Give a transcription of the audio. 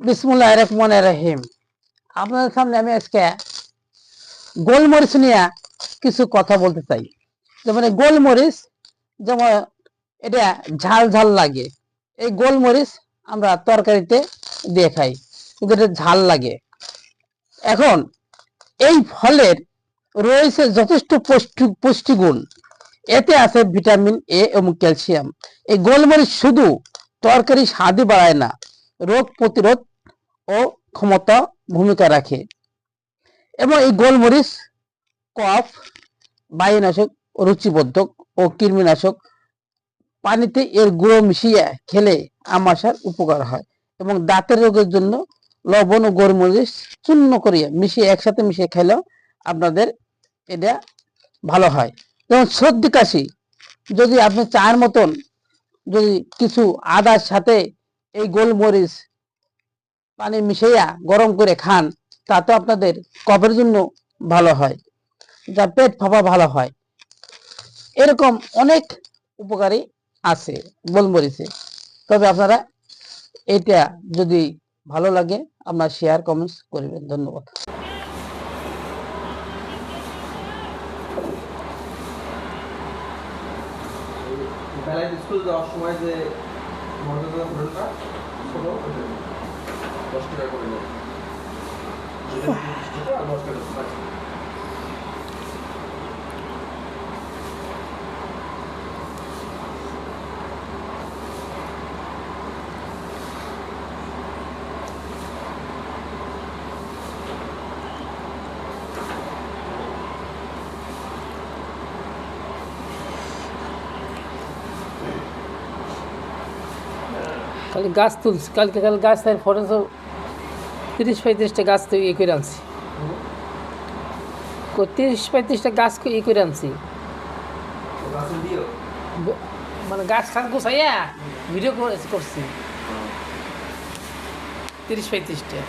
বিসমুল্লাহির রহমানির রহিম। আপনাদের সামনে আমি আজকে গোলমরিচ নিয়ে কিছু কথা বলতে চাই। যেমন গোলমরিচ, যেমন এটা ঝাল ঝাল লাগে। এই গোলমরিচ আমরা তরকারিতে দিয়ে খাই, কিন্তু এটা ঝাল লাগে। এখন এই ফলের রয়েছে যথেষ্ট পুষ্টিগুণ। এতে আছে ভিটামিন এ এবং ক্যালসিয়াম। এই গোলমরিচ শুধু তরকারি স্বাদই বাড়ায় না, রোগ প্রতিরোধ ও ক্ষমতা ভূমিকা রাখে। এবং এই গোলমরিচ কফ, বায়ুনাশক, রুচিবর্ধক ও কৃমিনাশক। পানিতে এর গুঁড়ো মিশিয়ে খেলে আমাশার উপকার হয়। এবং দাঁতের রোগের জন্য লবণ ও গোলমরিচ চূর্ণ করিয়ে একসাথে মিশিয়ে খেলেও আপনাদের এটা ভালো হয়। যেমন সর্দি কাশি, যদি আপনি চায়ের মতন যদি কিছু আদার সাথে এই গোলমরিচ পানি মিশিয়ে গরম করে খান, তাতে আপনাদের কফের জন্য ভালো হয়, যা পেট ফাঁপা ভালো হয়। এরকম অনেক উপকারী আছে গোলমরিচে। তবে আপনারা এটা যদি ভালো লাগে আপনারা শেয়ার কমেন্টস করবেন। ধন্যবাদ। বেলায় স্কুল যাওয়ার সময় যে মর্যাদা হোটেলটা ছোট 10 টাকা করে নেয়, 10 টাকা। কালকে গাছ তুলছি, কালকে গাছ তার ফটো 30-35টা গাছ তো ইয়ে করে আনছি, 30-35টা গাছ ইয়ে করে আনছি। মানে গাছ খান গোছাইয়া ভিডিও করছি 30-35টা।